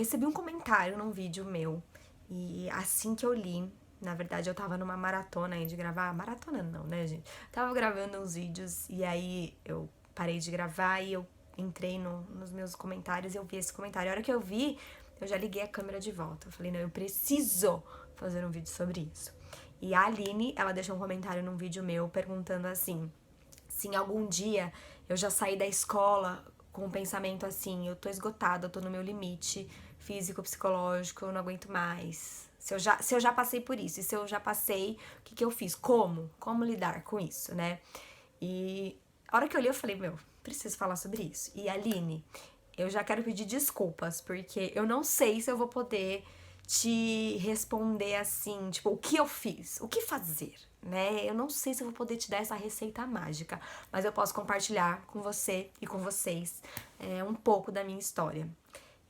recebi um comentário num vídeo meu, e assim que eu li, na verdade eu tava numa maratona aí de gravar, maratona não, né, gente? Tava gravando uns vídeos e aí eu parei de gravar e eu entrei nos meus comentários e eu vi esse comentário. A hora que eu vi, eu já liguei a câmera de volta. Eu falei, não, eu preciso fazer um vídeo sobre isso. E a Aline, ela deixou um comentário num vídeo meu perguntando assim, se em algum dia eu já saí da escola com um pensamento assim, eu tô esgotada, eu tô no meu limite físico, psicológico, eu não aguento mais. Se eu já passei por isso, e se eu já passei, o que eu fiz? Como lidar com isso, né? E a hora que eu li, eu falei, meu, preciso falar sobre isso. E Aline, eu já quero pedir desculpas, porque eu não sei se eu vou poder te responder assim, tipo, o que eu fiz, o que fazer, né? Eu não sei se eu vou poder te dar essa receita mágica, mas eu posso compartilhar com você e com vocês um pouco da minha história.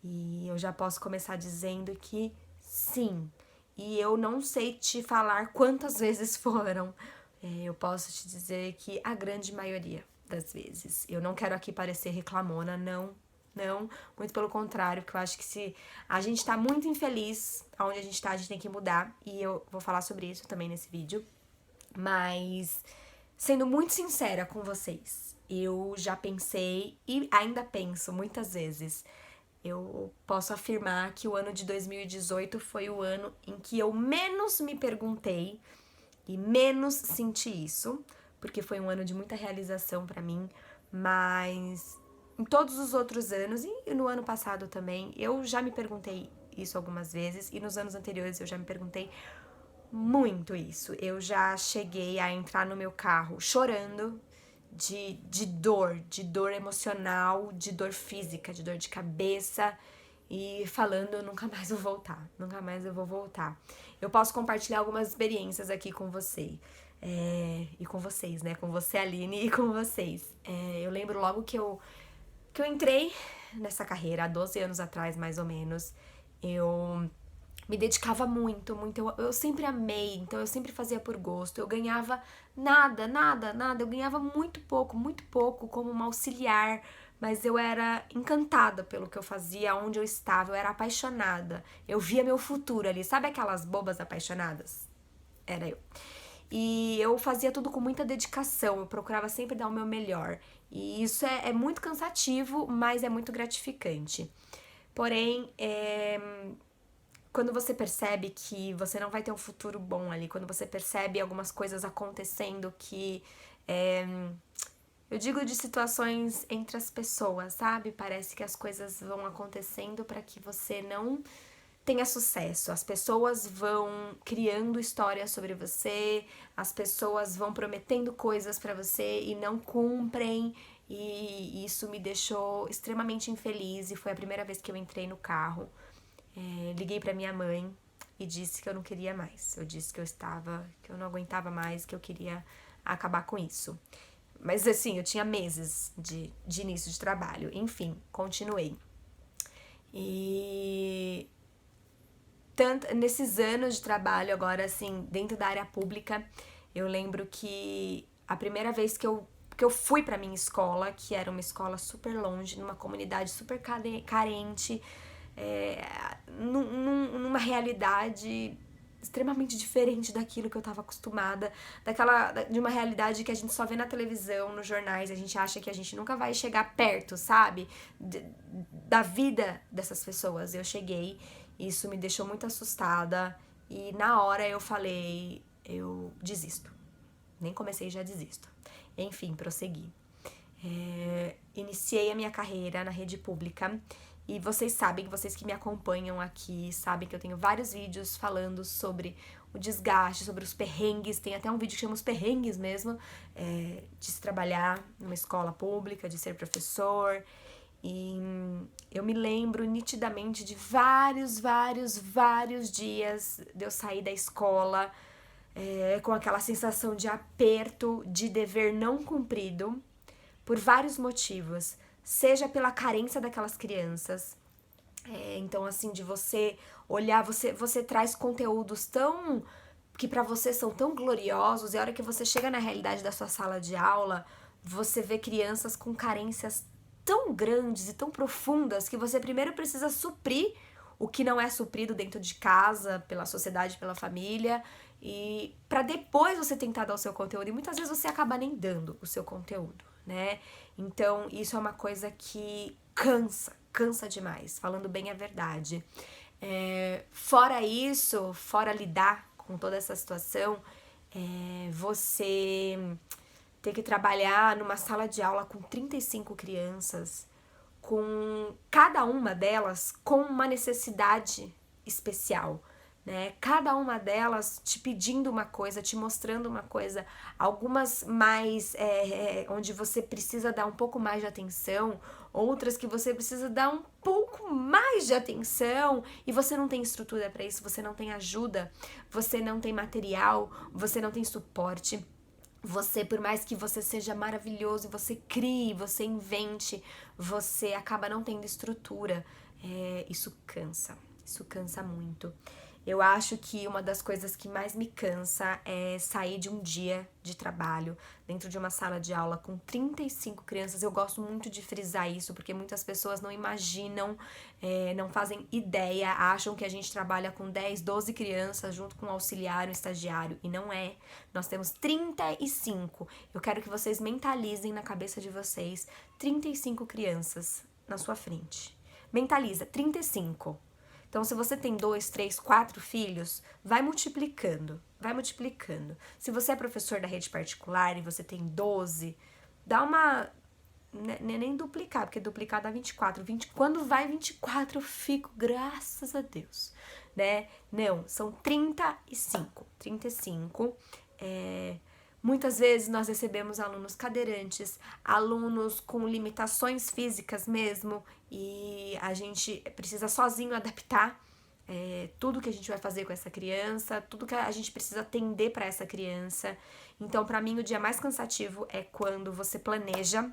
E eu já posso começar dizendo que sim, e eu não sei te falar quantas vezes foram. Eu posso te dizer que a grande maioria das vezes. Eu não quero aqui parecer reclamona, não, não, muito pelo contrário, porque eu acho que se a gente tá muito infeliz aonde a gente tá, a gente tem que mudar, e eu vou falar sobre isso também nesse vídeo. Mas, sendo muito sincera com vocês, eu já pensei e ainda penso muitas vezes. Eu posso afirmar que o ano de 2018 foi o ano em que eu menos me perguntei e menos senti isso, porque foi um ano de muita realização pra mim, mas em todos os outros anos e no ano passado também, eu já me perguntei isso algumas vezes, e nos anos anteriores eu já me perguntei muito isso. Eu já cheguei a entrar no meu carro chorando de dor emocional, de dor física, de dor de cabeça, e falando, eu nunca mais vou voltar, nunca mais eu vou voltar. Eu posso compartilhar algumas experiências aqui com você, e com vocês, né? Com você, Aline, e com vocês. Eu lembro logo que eu entrei nessa carreira, há 12 anos atrás, mais ou menos, eu me dedicava muito, muito. Eu sempre amei, então eu sempre fazia por gosto. Eu ganhava nada, nada, nada. Eu ganhava muito pouco como uma auxiliar, mas eu era encantada pelo que eu fazia, onde eu estava, eu era apaixonada. Eu via meu futuro ali. Sabe aquelas bobas apaixonadas? Era eu. E eu fazia tudo com muita dedicação, eu procurava sempre dar o meu melhor. E isso é muito cansativo, mas é muito gratificante. Porém, quando você percebe que você não vai ter um futuro bom ali, quando você percebe algumas coisas acontecendo que eu digo de situações entre as pessoas, sabe? Parece que as coisas vão acontecendo para que você não tenha sucesso. As pessoas vão criando histórias sobre você, as pessoas vão prometendo coisas para você e não cumprem. E isso me deixou extremamente infeliz, e foi a primeira vez que eu entrei no carro. Liguei pra minha mãe e disse que eu não queria mais. Eu disse que que eu não aguentava mais, que eu queria acabar com isso. Mas assim, eu tinha meses de início de trabalho. Enfim, continuei. E nesses anos de trabalho agora, assim, dentro da área pública, eu lembro que a primeira vez que eu fui pra minha escola, que era uma escola super longe, numa comunidade super carente, numa realidade extremamente diferente daquilo que eu tava acostumada, de uma realidade que a gente só vê na televisão, nos jornais, a gente acha que a gente nunca vai chegar perto, sabe? Da vida dessas pessoas. Eu cheguei, isso me deixou muito assustada, e na hora eu falei, eu desisto. Nem comecei e já desisto. Enfim, prossegui. Iniciei a minha carreira na rede pública. E vocês sabem, vocês que me acompanham aqui, sabem que eu tenho vários vídeos falando sobre o desgaste, sobre os perrengues. Tem até um vídeo que chama Os Perrengues mesmo, de se trabalhar numa escola pública, de ser professor. E eu me lembro nitidamente de vários dias de eu sair da escola com aquela sensação de aperto, de dever não cumprido, por vários motivos. Seja pela carência daquelas crianças, então assim, de você olhar, você traz conteúdos que pra você são tão gloriosos, e a hora que você chega na realidade da sua sala de aula, você vê crianças com carências tão grandes e tão profundas que você primeiro precisa suprir o que não é suprido dentro de casa, pela sociedade, pela família, e para depois você tentar dar o seu conteúdo. E muitas vezes você acaba nem dando o seu conteúdo, né? Então, isso é uma coisa que cansa demais, falando bem a verdade. Fora isso, fora lidar com toda essa situação, você ter que trabalhar numa sala de aula com 35 crianças, com cada uma delas com uma necessidade especial, né? Cada uma delas te pedindo uma coisa, te mostrando uma coisa, algumas mais onde você precisa dar um pouco mais de atenção, outras que você precisa dar um pouco mais de atenção e você não tem estrutura para isso, você não tem ajuda, você não tem material, você não tem suporte. Você, por mais que você seja maravilhoso, você crie, você invente, você acaba não tendo estrutura. Isso cansa muito. Eu acho que uma das coisas que mais me cansa é sair de um dia de trabalho dentro de uma sala de aula com 35 crianças. Eu gosto muito de frisar isso, porque muitas pessoas não imaginam, não fazem ideia, acham que a gente trabalha com 10, 12 crianças junto com um auxiliar, um estagiário, e não é. Nós temos 35. Eu quero que vocês mentalizem na cabeça de vocês 35 crianças na sua frente. Mentaliza, 35. Então, se você tem 2, 3, 4 filhos, vai multiplicando. Se você é professor da rede particular e você tem 12, dá uma... Nem duplicar, porque duplicar dá 24. Quando vai 24, eu fico, graças a Deus, né? Não, são 35. 35. Muitas vezes nós recebemos alunos cadeirantes, alunos com limitações físicas mesmo, e a gente precisa sozinho adaptar tudo que a gente vai fazer com essa criança, tudo que a gente precisa atender para essa criança. Então, para mim, o dia mais cansativo é quando você planeja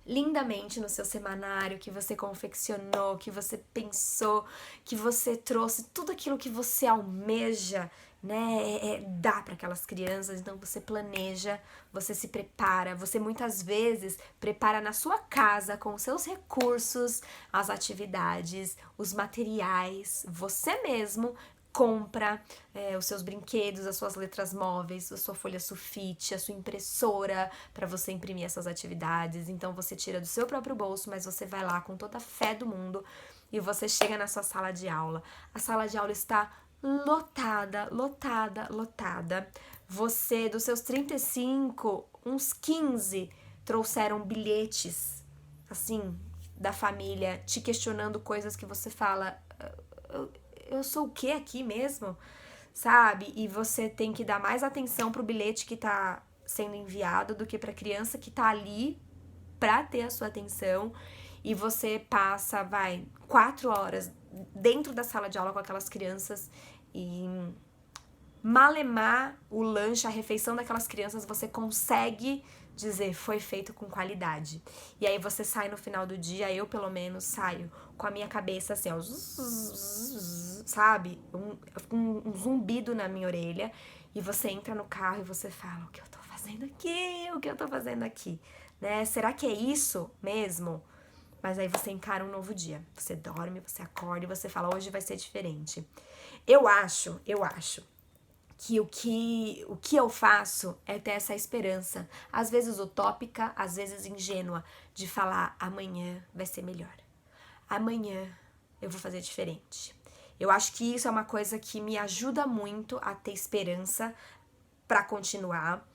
lindamente no seu semanário, que você confeccionou, que você pensou, que você trouxe tudo aquilo que você almeja, né, dá para aquelas crianças. Então você planeja, você se prepara, você muitas vezes prepara na sua casa com os seus recursos, as atividades, os materiais, você mesmo compra os seus brinquedos, as suas letras móveis, a sua folha sulfite, a sua impressora para você imprimir essas atividades. Então você tira do seu próprio bolso, mas você vai lá com toda a fé do mundo e você chega na sua sala de aula. A sala de aula está lotada. Você, dos seus 35, uns 15 trouxeram bilhetes, assim, da família, te questionando coisas que você fala... Eu sou o que aqui mesmo? Sabe? E você tem que dar mais atenção pro bilhete que tá sendo enviado do que pra criança que tá ali pra ter a sua atenção. E você passa, 4 horas dentro da sala de aula com aquelas crianças e malemar o lanche, a refeição daquelas crianças, você consegue dizer, foi feito com qualidade. E aí você sai no final do dia, eu pelo menos saio com a minha cabeça assim, ó, sabe? Um zumbido na minha orelha, e você entra no carro e você fala, o que eu tô fazendo aqui? Né? Será que é isso mesmo? Mas aí você encara um novo dia. Você dorme, você acorda e você fala, hoje vai ser diferente. Eu acho que o que eu faço é ter essa esperança, às vezes utópica, às vezes ingênua, de falar, amanhã vai ser melhor. Amanhã eu vou fazer diferente. Eu acho que isso é uma coisa que me ajuda muito a ter esperança para continuar.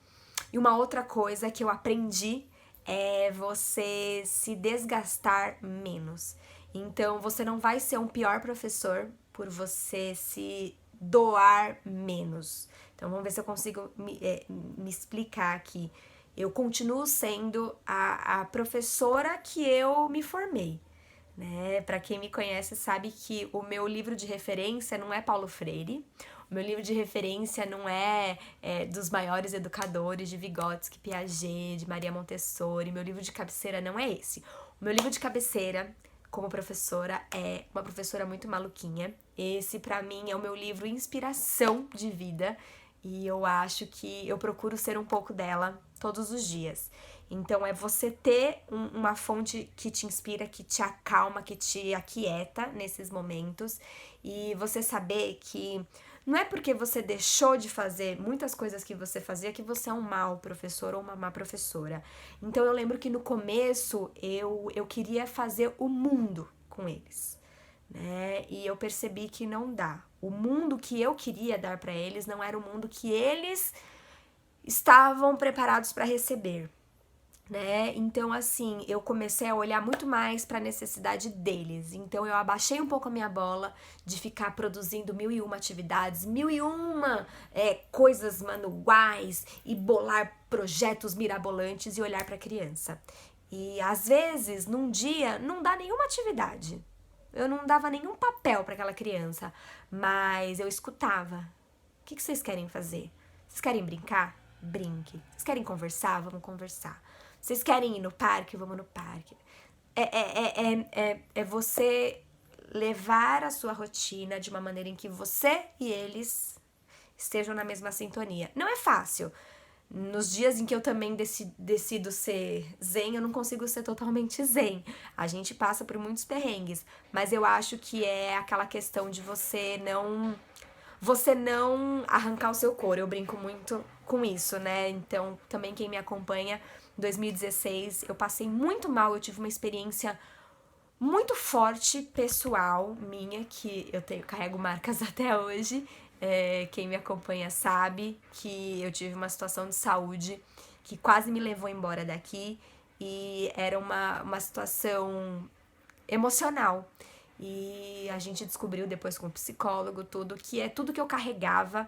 E uma outra coisa que eu aprendi é você se desgastar menos. Então, você não vai ser um pior professor por você se doar menos. Então, vamos ver se eu consigo me explicar aqui. Eu continuo sendo a professora que eu me formei, né? Para quem me conhece sabe que o meu livro de referência não é Paulo Freire, o meu livro de referência não é dos maiores educadores, de Vygotsky, Piaget, de Maria Montessori, meu livro de cabeceira não é esse. O meu livro de cabeceira, como professora, é uma professora muito maluquinha. Esse, pra mim, é o meu livro inspiração de vida, e eu acho que eu procuro ser um pouco dela todos os dias. Então é você ter uma fonte que te inspira, que te acalma, que te aquieta nesses momentos, e você saber que não é porque você deixou de fazer muitas coisas que você fazia que você é um mau professor ou uma má professora. Então eu lembro que no começo eu queria fazer o mundo com eles, né? E eu percebi que não dá. O mundo que eu queria dar para eles não era o mundo que eles estavam preparados para receber, né? Então, assim, eu comecei a olhar muito mais para a necessidade deles. Então, eu abaixei um pouco a minha bola de ficar produzindo mil e uma atividades, mil e uma coisas manuais e bolar projetos mirabolantes e olhar para a criança. E às vezes, num dia, não dá nenhuma atividade. Eu não dava nenhum papel para aquela criança, mas eu escutava. O que vocês querem fazer? Vocês querem brincar? Brinque. Vocês querem conversar? Vamos conversar. Vocês querem ir no parque? Vamos no parque. É você levar a sua rotina de uma maneira em que você e eles estejam na mesma sintonia. Não é fácil. Nos dias em que eu também decido ser zen, eu não consigo ser totalmente zen. A gente passa por muitos perrengues, mas eu acho que é aquela questão de você não arrancar o seu couro. Eu brinco muito com isso, né? Então, também quem me acompanha, em 2016, eu passei muito mal, eu tive uma experiência muito forte, pessoal, minha, que carrego marcas até hoje. Quem me acompanha sabe que eu tive uma situação de saúde que quase me levou embora daqui, e era uma situação emocional. E a gente descobriu depois com o psicólogo tudo, que é tudo que eu carregava.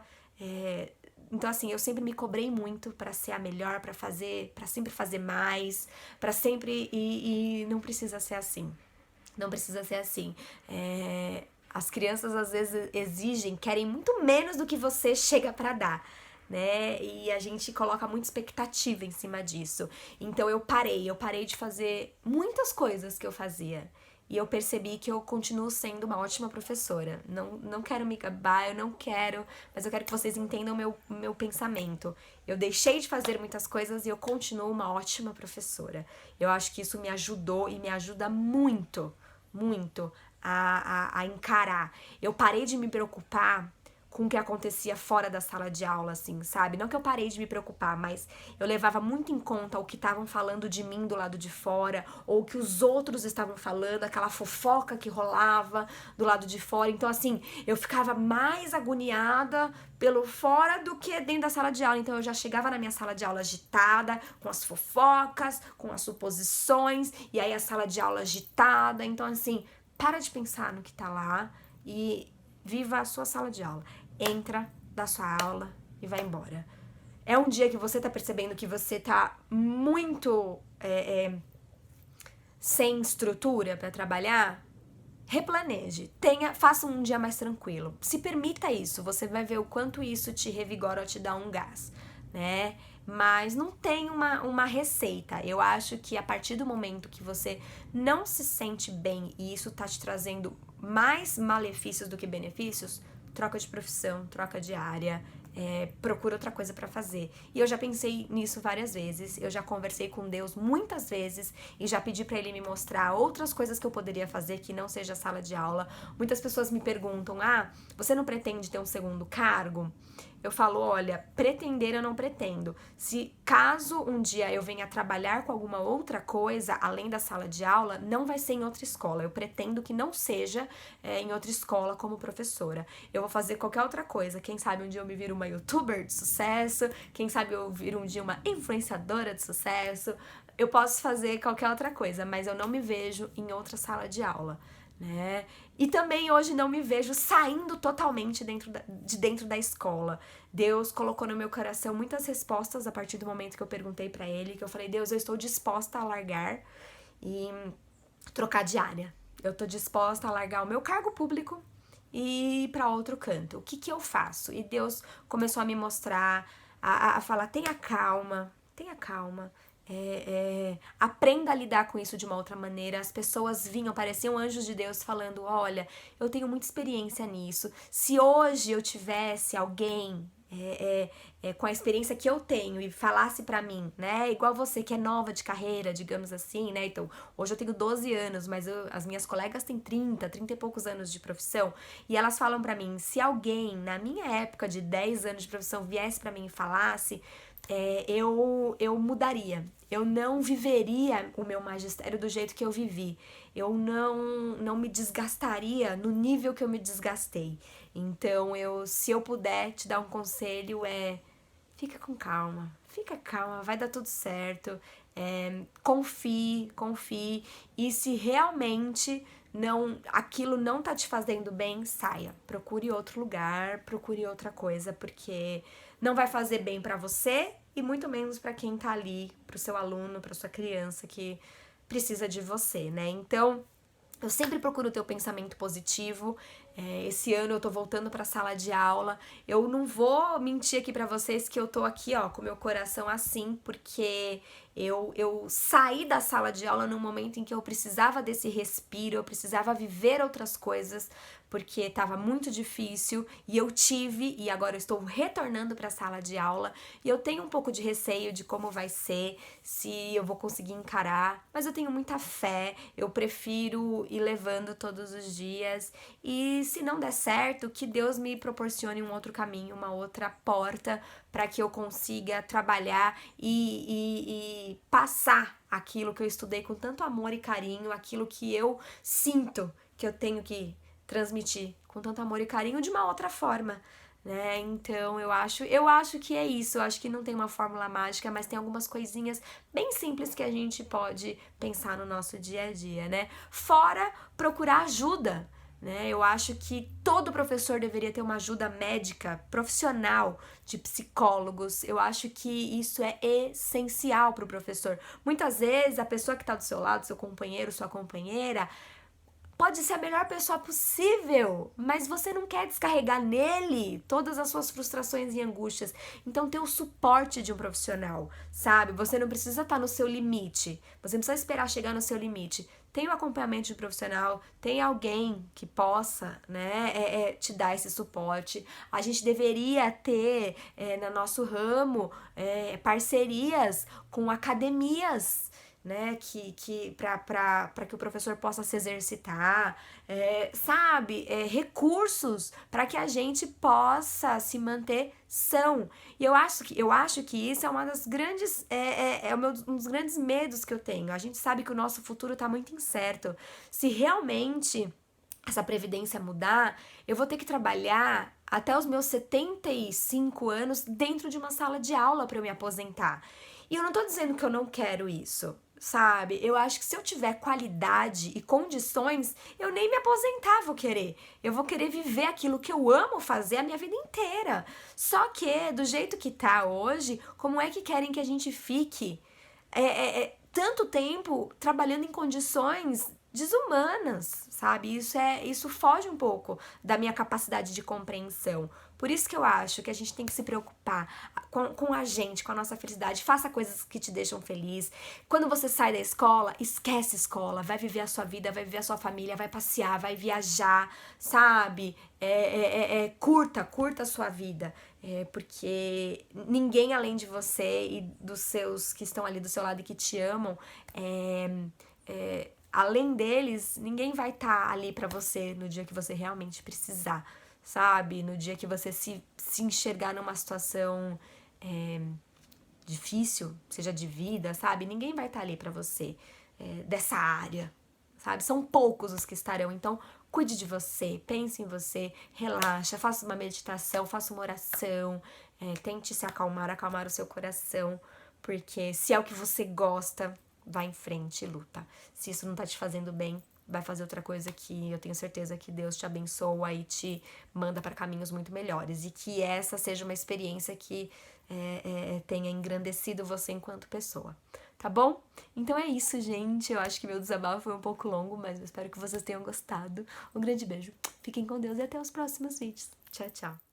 Então, assim, eu sempre me cobrei muito pra ser a melhor, pra sempre fazer mais, pra sempre. E não precisa ser assim. Não precisa ser assim. As crianças às vezes exigem, querem muito menos do que você chega pra dar, né? E a gente coloca muita expectativa em cima disso. Então eu parei de fazer muitas coisas que eu fazia. E eu percebi que eu continuo sendo uma ótima professora. Não quero me gabar, eu não quero, mas eu quero que vocês entendam meu pensamento. Eu deixei de fazer muitas coisas e eu continuo uma ótima professora. Eu acho que isso me ajudou e me ajuda muito, muito a encarar. Eu parei de me preocupar com o que acontecia fora da sala de aula, assim, sabe? Não que eu parei de me preocupar, mas eu levava muito em conta o que estavam falando de mim do lado de fora, ou o que os outros estavam falando, aquela fofoca que rolava do lado de fora. Então, assim, eu ficava mais agoniada pelo fora do que dentro da sala de aula. Então, eu já chegava na minha sala de aula agitada, com as fofocas, com as suposições, e aí a sala de aula agitada. Então, assim, para de pensar no que tá lá e viva a sua sala de aula. Entra da sua aula e vai embora. É um dia que você tá percebendo que você tá muito sem estrutura para trabalhar, replaneje. Faça um dia mais tranquilo. Se permita isso. Você vai ver o quanto isso te revigora ou te dá um gás, né? Mas não tem uma receita. Eu acho que a partir do momento que você não se sente bem e isso tá te trazendo mais malefícios do que benefícios, troca de profissão, troca de área, procura outra coisa pra fazer. E eu já pensei nisso várias vezes, eu já conversei com Deus muitas vezes e já pedi pra Ele me mostrar outras coisas que eu poderia fazer que não seja sala de aula. Muitas pessoas me perguntam, você não pretende ter um segundo cargo? Eu falo, olha, pretender eu não pretendo. Se caso um dia eu venha trabalhar com alguma outra coisa, além da sala de aula, não vai ser em outra escola. Eu pretendo que não seja em outra escola como professora. Eu vou fazer qualquer outra coisa. Quem sabe um dia eu me viro uma youtuber de sucesso, quem sabe eu viro um dia uma influenciadora de sucesso. Eu posso fazer qualquer outra coisa, mas eu não me vejo em outra sala de aula, né? E também hoje não me vejo saindo totalmente de dentro da escola. Deus colocou no meu coração muitas respostas a partir do momento que eu perguntei pra Ele, que eu falei, Deus, eu estou disposta a largar e trocar de área. Eu tô disposta a largar o meu cargo público e ir pra outro canto. O que eu faço? E Deus começou a me mostrar, a falar, tenha calma, aprenda a lidar com isso de uma outra maneira. As pessoas pareciam anjos de Deus falando, olha, eu tenho muita experiência nisso. Se hoje eu tivesse alguém com a experiência que eu tenho e falasse pra mim, né? Igual você que é nova de carreira, digamos assim, né? Então, hoje eu tenho 12 anos, mas as minhas colegas têm 30 e poucos anos de profissão, e elas falam pra mim, se alguém na minha época de 10 anos de profissão viesse pra mim e falasse, eu mudaria. Eu não viveria o meu magistério do jeito que eu vivi. Eu não me desgastaria no nível que eu me desgastei. Então, se eu puder te dar um conselho, fica calma, vai dar tudo certo. Confie. E se realmente aquilo não tá te fazendo bem, saia. Procure outro lugar, procure outra coisa, porque não vai fazer bem pra você e muito menos pra quem tá ali, pro seu aluno, pra sua criança que precisa de você, né? Então, eu sempre procuro ter o pensamento positivo. Esse ano eu tô voltando pra sala de aula. Eu não vou mentir aqui pra vocês que eu tô aqui, ó, com meu coração assim, porque eu saí da sala de aula num momento em que eu precisava desse respiro, eu precisava viver outras coisas, porque tava muito difícil e eu tive, e agora eu estou retornando pra sala de aula, e eu tenho um pouco de receio de como vai ser, se eu vou conseguir encarar, mas eu tenho muita fé, eu prefiro ir levando todos os dias, e se não der certo, que Deus me proporcione um outro caminho, uma outra porta para que eu consiga trabalhar e passar aquilo que eu estudei com tanto amor e carinho, aquilo que eu sinto que eu tenho que transmitir com tanto amor e carinho de uma outra forma, né? Então eu acho que é isso. Eu acho que não tem uma fórmula mágica, mas tem algumas coisinhas bem simples que a gente pode pensar no nosso dia a dia, né? Fora procurar ajuda, né? Eu acho que todo professor deveria ter uma ajuda médica, profissional, de psicólogos. Eu acho que isso é essencial para o professor. Muitas vezes a pessoa que está do seu lado, seu companheiro, sua companheira, pode ser a melhor pessoa possível, mas você não quer descarregar nele todas as suas frustrações e angústias. Então, ter o suporte de um profissional, sabe? Você não precisa estar no seu limite, você não precisa esperar chegar no seu limite. Tem o acompanhamento de um profissional, tem alguém que possa, né, te dar esse suporte. A gente deveria ter, no nosso ramo, parcerias com academias, né, para que o professor possa se exercitar, sabe, recursos para que a gente possa se manter são. E eu acho que isso é uma das grandes, um dos grandes medos que eu tenho. A gente sabe que o nosso futuro está muito incerto. Se realmente essa previdência mudar, eu vou ter que trabalhar até os meus 75 anos dentro de uma sala de aula para eu me aposentar. E eu não tô dizendo que eu não quero isso, sabe? Eu acho que se eu tiver qualidade e condições, eu nem me aposentar vou querer. Eu vou querer viver aquilo que eu amo fazer a minha vida inteira. Só que, do jeito que tá hoje, como é que querem que a gente fique tanto tempo trabalhando em condições desumanas, sabe? Isso foge um pouco da minha capacidade de compreensão. Por isso que eu acho que a gente tem que se preocupar com a gente, com a nossa felicidade. Faça coisas que te deixam feliz. Quando você sai da escola, esquece escola. Vai viver a sua vida, vai viver a sua família, vai passear, vai viajar, sabe? Curta a sua vida. Porque ninguém além de você e dos seus que estão ali do seu lado e que te amam, além deles, ninguém vai estar ali pra você no dia que você realmente precisar, sabe? No dia que você se enxergar numa situação difícil, seja de vida, sabe? Ninguém vai estar ali pra você dessa área, sabe? São poucos os que estarão, então cuide de você, pense em você, relaxa, faça uma meditação, faça uma oração, tente se acalmar o seu coração, porque se é o que você gosta, vai em frente e luta. Se isso não tá te fazendo bem, vai fazer outra coisa que eu tenho certeza que Deus te abençoa e te manda para caminhos muito melhores. E que essa seja uma experiência que tenha engrandecido você enquanto pessoa. Tá bom? Então é isso, gente. Eu acho que meu desabafo foi um pouco longo, mas eu espero que vocês tenham gostado. Um grande beijo. Fiquem com Deus e até os próximos vídeos. Tchau, tchau.